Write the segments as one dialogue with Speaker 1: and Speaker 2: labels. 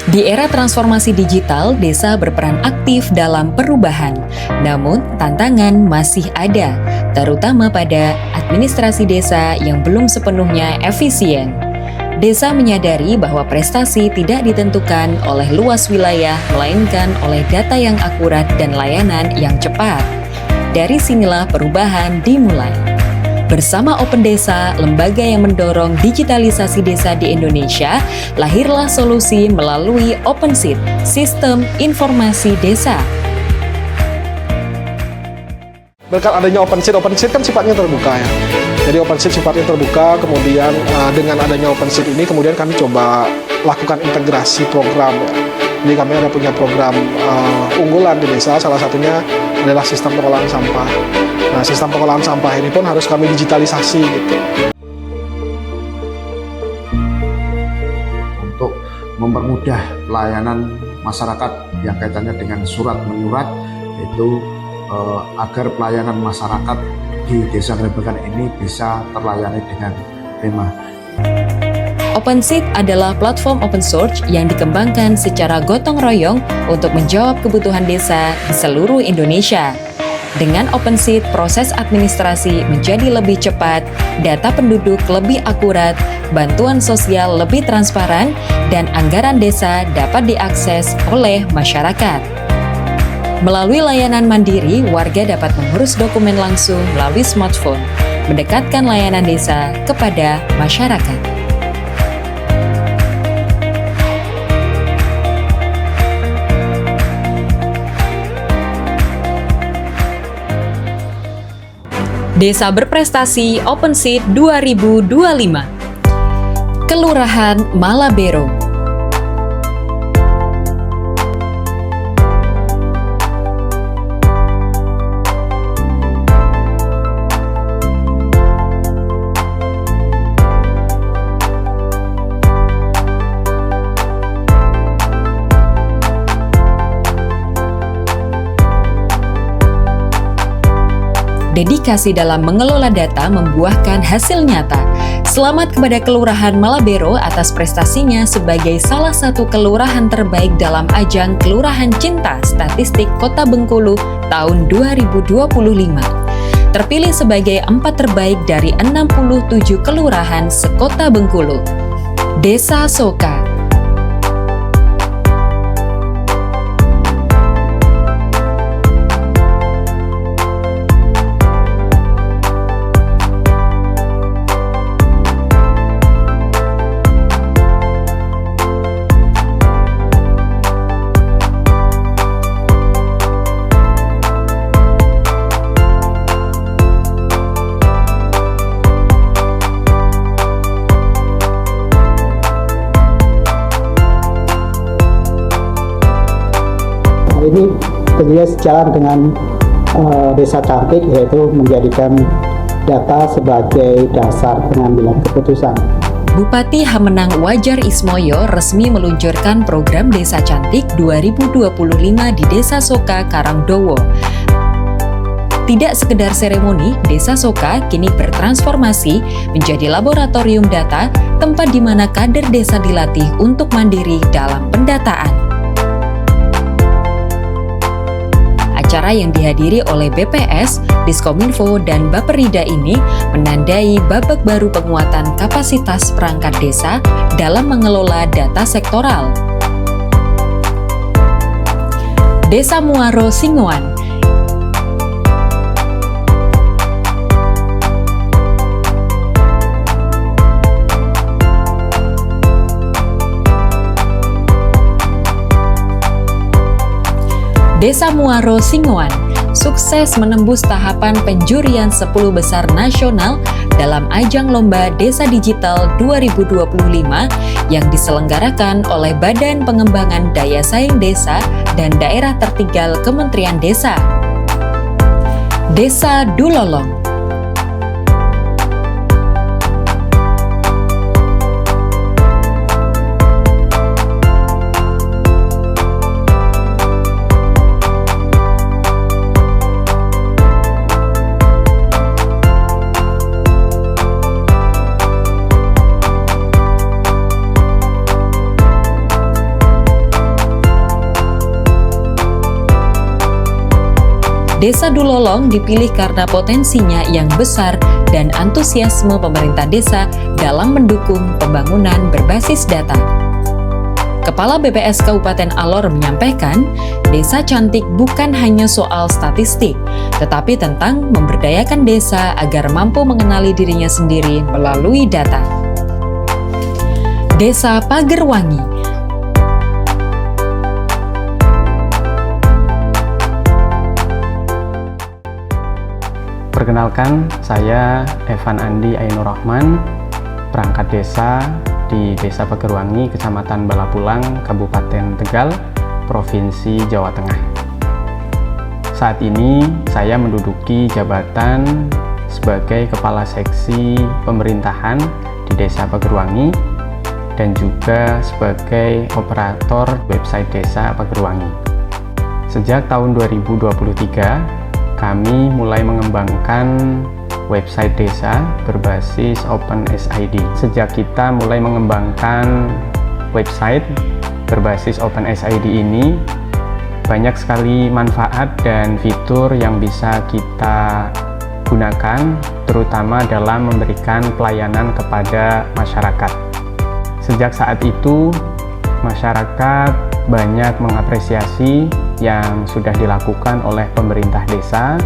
Speaker 1: Di era transformasi digital, desa berperan aktif dalam perubahan. Namun, tantangan masih ada, terutama pada administrasi desa yang belum sepenuhnya efisien. Desa menyadari bahwa prestasi tidak ditentukan oleh luas wilayah, melainkan oleh data yang akurat dan layanan yang cepat. Dari sinilah perubahan dimulai. Bersama Open Desa, lembaga yang mendorong digitalisasi desa di Indonesia, lahirlah solusi melalui OpenSeed, Sistem Informasi Desa.
Speaker 2: Berkat adanya OpenSeed kan sifatnya terbuka ya. Jadi OpenSeed sifatnya terbuka, kemudian dengan adanya OpenSeed ini kemudian kami coba lakukan integrasi program ya. Jadi kami ada punya program unggulan di desa, salah satunya adalah sistem pengolahan sampah. Nah, sistem pengolahan sampah ini pun harus kami digitalisasi gitu.
Speaker 3: Untuk mempermudah pelayanan masyarakat yang kaitannya dengan surat menyurat, itu agar pelayanan masyarakat di Desa Ngrebekan ini bisa terlayani dengan prima.
Speaker 1: OpenSeed adalah platform open source yang dikembangkan secara gotong royong untuk menjawab kebutuhan desa di seluruh Indonesia. Dengan OpenSeed, proses administrasi menjadi lebih cepat, data penduduk lebih akurat, bantuan sosial lebih transparan, dan anggaran desa dapat diakses oleh masyarakat. Melalui layanan mandiri, warga dapat mengurus dokumen langsung melalui smartphone, mendekatkan layanan desa kepada masyarakat. Desa Berprestasi OpenSeed 2025. Kelurahan Malabero. Dedikasi dalam mengelola data membuahkan hasil nyata. Selamat kepada Kelurahan Malabero atas prestasinya sebagai salah satu kelurahan terbaik dalam ajang Kelurahan Cinta Statistik Kota Bengkulu tahun 2025. Terpilih sebagai 4 terbaik dari 67 kelurahan sekota Bengkulu. Desa Soka.
Speaker 4: Ini tentunya sejalan dengan Desa Cantik, yaitu menjadikan data sebagai dasar pengambilan keputusan.
Speaker 1: Bupati Hamenang Wajar Ismoyo resmi meluncurkan program Desa Cantik 2025 di Desa Soka, Karangdowo. Tidak sekedar seremoni, Desa Soka kini bertransformasi menjadi laboratorium data, tempat di mana kader desa dilatih untuk mandiri dalam pendataan. Acara yang dihadiri oleh BPS, Diskominfo, dan Baperida ini menandai babak baru penguatan kapasitas perangkat desa dalam mengelola data sektoral. Desa Muaro Singoan. Desa Muaro Singoan sukses menembus tahapan penjurian 10 besar nasional dalam ajang Lomba Desa Digital 2025 yang diselenggarakan oleh Badan Pengembangan Daya Saing Desa dan Daerah Tertinggal Kementerian Desa. Desa Dulolong. Desa Dulolong dipilih karena potensinya yang besar dan antusiasme pemerintah desa dalam mendukung pembangunan berbasis data. Kepala BPS Kabupaten Alor menyampaikan, desa cantik bukan hanya soal statistik, tetapi tentang memberdayakan desa agar mampu mengenali dirinya sendiri melalui data. Desa Pagerwangi.
Speaker 5: Perkenalkan, saya Evan Andi Ainur Rahman, perangkat desa di Desa Pagerwangi, Kecamatan Balapulang, Kabupaten Tegal, Provinsi Jawa Tengah. Saat ini saya menduduki jabatan sebagai Kepala Seksi Pemerintahan di Desa Pagerwangi dan juga sebagai operator website Desa Pagerwangi. Sejak tahun 2023, kami mulai mengembangkan website desa berbasis OpenSID. Sejak kita mulai mengembangkan website berbasis OpenSID ini, banyak sekali manfaat dan fitur yang bisa kita gunakan, terutama dalam memberikan pelayanan kepada masyarakat. Sejak saat itu, masyarakat banyak mengapresiasi yang sudah dilakukan oleh pemerintah desa,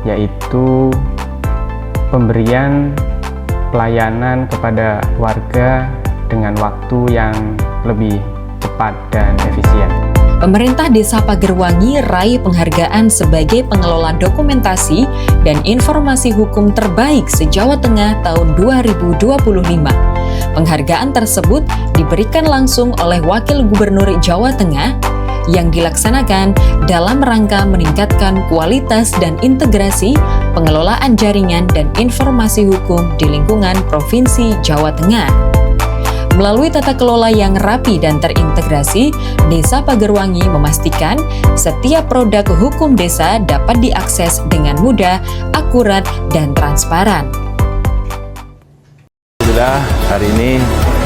Speaker 5: yaitu pemberian pelayanan kepada warga dengan waktu yang lebih cepat dan efisien.
Speaker 1: Pemerintah Desa Pagerwangi raih penghargaan sebagai pengelola dokumentasi dan informasi hukum terbaik se-Jawa Tengah tahun 2025. Penghargaan tersebut diberikan langsung oleh Wakil Gubernur Jawa Tengah yang dilaksanakan dalam rangka meningkatkan kualitas dan integrasi pengelolaan jaringan dan informasi hukum di lingkungan Provinsi Jawa Tengah. Melalui tata kelola yang rapi dan terintegrasi, Desa Pagerwangi memastikan setiap produk hukum desa dapat diakses dengan mudah, akurat, dan transparan.
Speaker 6: Alhamdulillah, hari ini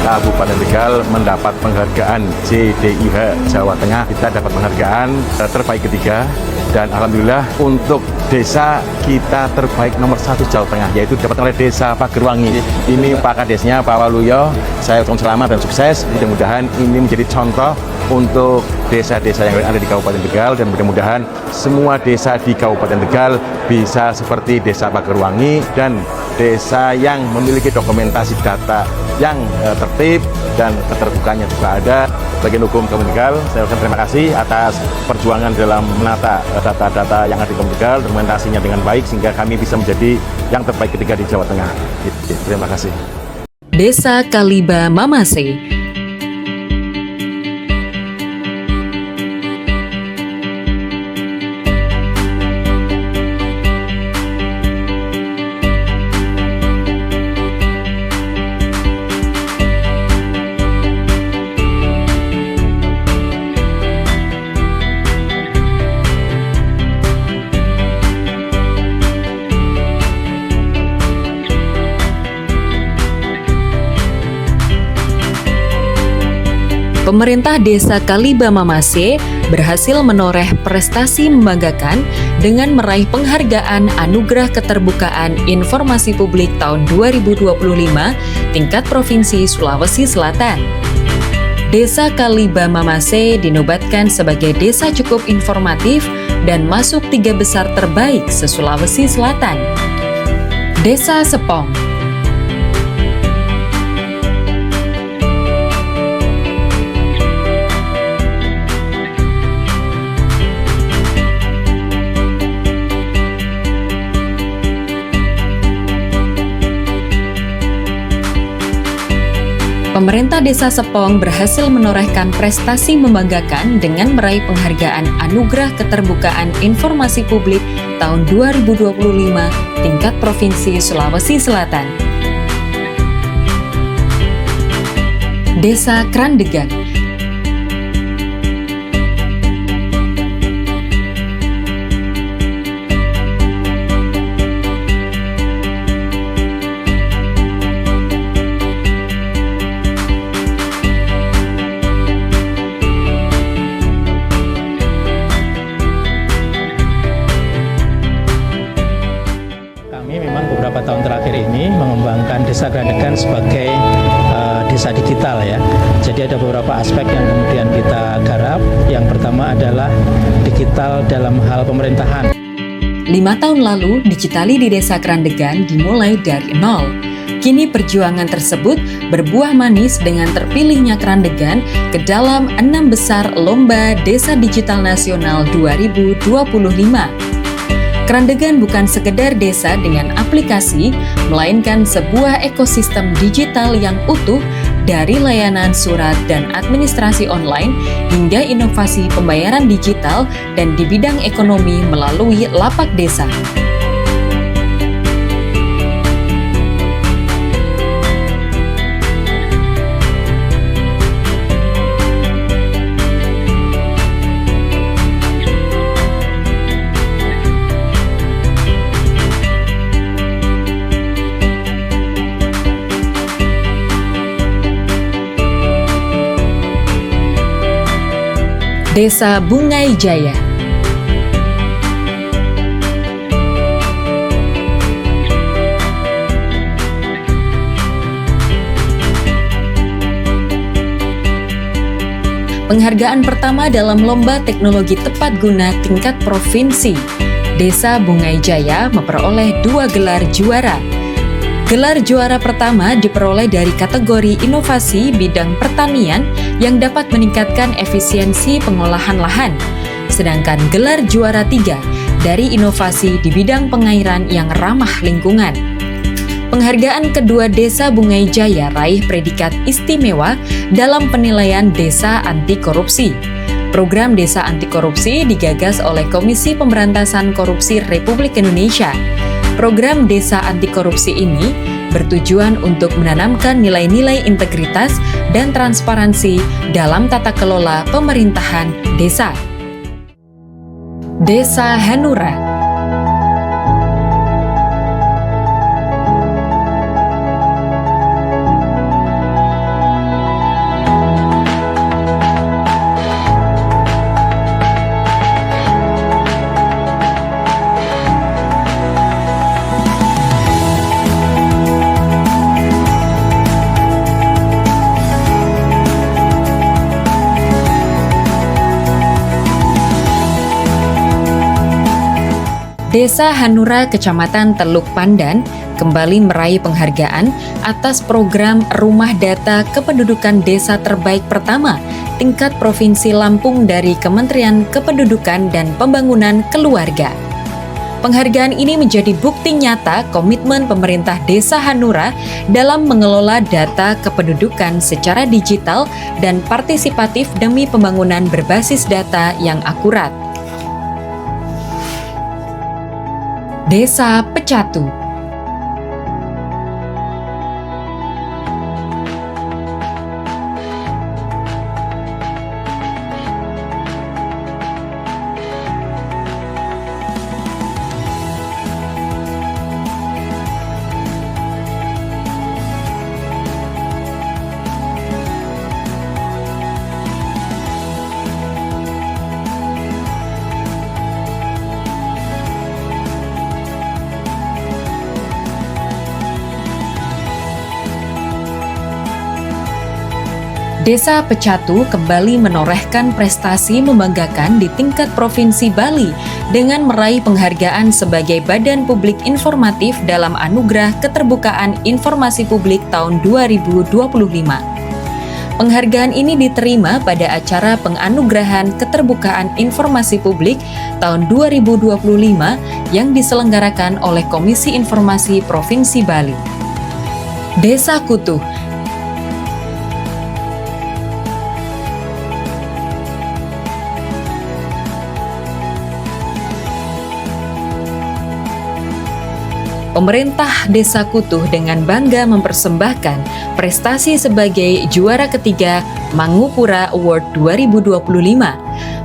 Speaker 6: Kabupaten Tegal mendapat penghargaan JDIH Jawa Tengah. Kita dapat penghargaan terbaik ketiga, dan alhamdulillah untuk desa kita terbaik nomor 1 Jawa Tengah, yaitu dapat oleh Desa Pagerwangi. Ini Pak Kadesnya, Pak Waluyo. Saya ucapkan selamat dan sukses. Mudah-mudahan ini menjadi contoh untuk desa-desa yang ada di Kabupaten Tegal, dan mudah-mudahan semua desa di Kabupaten Tegal bisa seperti Desa Pagerwangi, dan desa yang memiliki dokumentasi data yang tertib dan keterbukaannya juga ada. Bagian hukum Kabupaten Tegal, saya ucapkan terima kasih atas perjuangan dalam menata data-data yang ada di Kabupaten Tegal, dokumentasinya dengan baik sehingga kami bisa menjadi yang terbaik ketiga di Jawa Tengah. Terima kasih.
Speaker 1: Desa Kaliba Mamase. Pemerintah Desa Kaliba Mamase berhasil menoreh prestasi membanggakan dengan meraih penghargaan Anugerah Keterbukaan Informasi Publik tahun 2025 tingkat Provinsi Sulawesi Selatan. Desa Kaliba Mamase dinobatkan sebagai desa cukup informatif dan masuk 3 besar terbaik se-Sulawesi Selatan. Desa Sepong. Pemerintah Desa Sepong berhasil menorehkan prestasi membanggakan dengan meraih penghargaan Anugerah Keterbukaan Informasi Publik tahun 2025 tingkat Provinsi Sulawesi Selatan. Desa Krandegan.
Speaker 7: Krandegan sebagai desa digital ya. Jadi ada beberapa aspek yang kemudian kita garap. Yang pertama adalah digital dalam hal pemerintahan.
Speaker 1: 5 tahun lalu, Digitali di Desa Krandegan dimulai dari nol. Kini perjuangan tersebut berbuah manis dengan terpilihnya Krandegan ke dalam 6 besar Lomba Desa Digital Nasional 2025. Krandegan bukan sekedar desa dengan aplikasi, melainkan sebuah ekosistem digital yang utuh dari layanan surat dan administrasi online hingga inovasi pembayaran digital dan di bidang ekonomi melalui lapak desa. Desa Bungai Jaya. Penghargaan pertama dalam Lomba Teknologi Tepat Guna tingkat provinsi. Desa Bungai Jaya memperoleh 2 gelar juara. Gelar juara pertama diperoleh dari kategori inovasi bidang pertanian yang dapat meningkatkan efisiensi pengolahan lahan. Sedangkan gelar juara 3 dari inovasi di bidang pengairan yang ramah lingkungan. Penghargaan kedua Desa Bungai Jaya raih predikat istimewa dalam penilaian Desa Anti Korupsi. Program Desa Anti Korupsi digagas oleh Komisi Pemberantasan Korupsi Republik Indonesia. Program Desa Anti Korupsi ini bertujuan untuk menanamkan nilai-nilai integritas dan transparansi dalam tata kelola pemerintahan desa. Desa Hanura. Desa Hanura, Kecamatan Teluk Pandan, kembali meraih penghargaan atas program Rumah Data Kependudukan Desa Terbaik Pertama tingkat Provinsi Lampung dari Kementerian Kependudukan dan Pembangunan Keluarga. Penghargaan ini menjadi bukti nyata komitmen pemerintah Desa Hanura dalam mengelola data kependudukan secara digital dan partisipatif demi pembangunan berbasis data yang akurat. Desa Pecatu. Desa Pecatu kembali menorehkan prestasi membanggakan di tingkat Provinsi Bali dengan meraih penghargaan sebagai Badan Publik Informatif dalam Anugerah Keterbukaan Informasi Publik tahun 2025. Penghargaan ini diterima pada acara penganugerahan Keterbukaan Informasi Publik tahun 2025 yang diselenggarakan oleh Komisi Informasi Provinsi Bali. Desa Kutuh. Pemerintah Desa Kutuh dengan bangga mempersembahkan prestasi sebagai juara ketiga Mangupura Award 2025.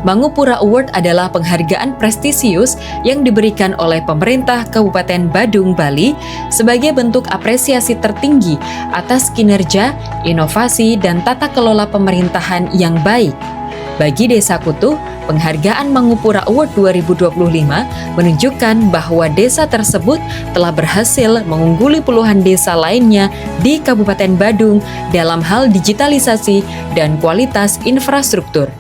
Speaker 1: Mangupura Award adalah penghargaan prestisius yang diberikan oleh pemerintah Kabupaten Badung, Bali sebagai bentuk apresiasi tertinggi atas kinerja, inovasi, dan tata kelola pemerintahan yang baik. Bagi Desa Kutuh, penghargaan Mangupura Award 2025 menunjukkan bahwa desa tersebut telah berhasil mengungguli puluhan desa lainnya di Kabupaten Badung dalam hal digitalisasi dan kualitas infrastruktur.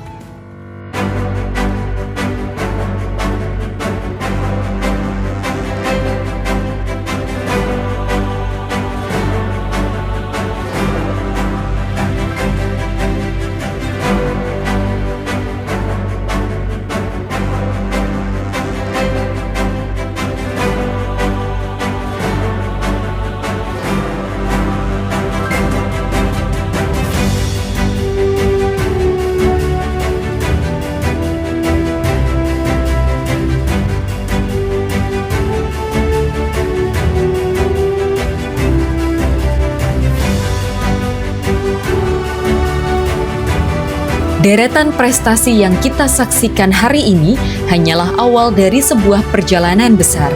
Speaker 1: Deretan prestasi yang kita saksikan hari ini hanyalah awal dari sebuah perjalanan besar.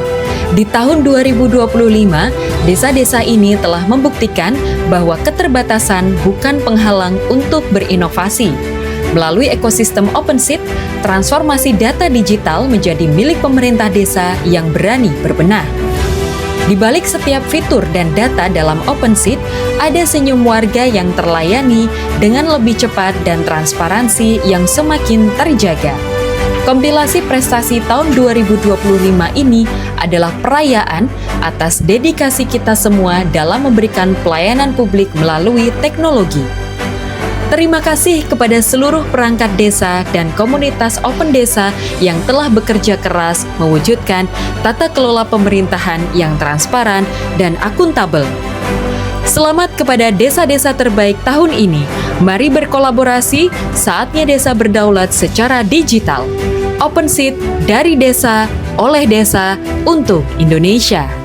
Speaker 1: Di tahun 2025, desa-desa ini telah membuktikan bahwa keterbatasan bukan penghalang untuk berinovasi. Melalui ekosistem OpenSeed, transformasi data digital menjadi milik pemerintah desa yang berani berbenah. Di balik setiap fitur dan data dalam OpenSeed, ada senyum warga yang terlayani dengan lebih cepat dan transparansi yang semakin terjaga. Kompilasi prestasi tahun 2025 ini adalah perayaan atas dedikasi kita semua dalam memberikan pelayanan publik melalui teknologi. Terima kasih kepada seluruh perangkat desa dan komunitas Open Desa yang telah bekerja keras mewujudkan tata kelola pemerintahan yang transparan dan akuntabel. Selamat kepada desa-desa terbaik tahun ini. Mari berkolaborasi, saatnya desa berdaulat secara digital. OpenSeed, dari desa, oleh desa, untuk Indonesia.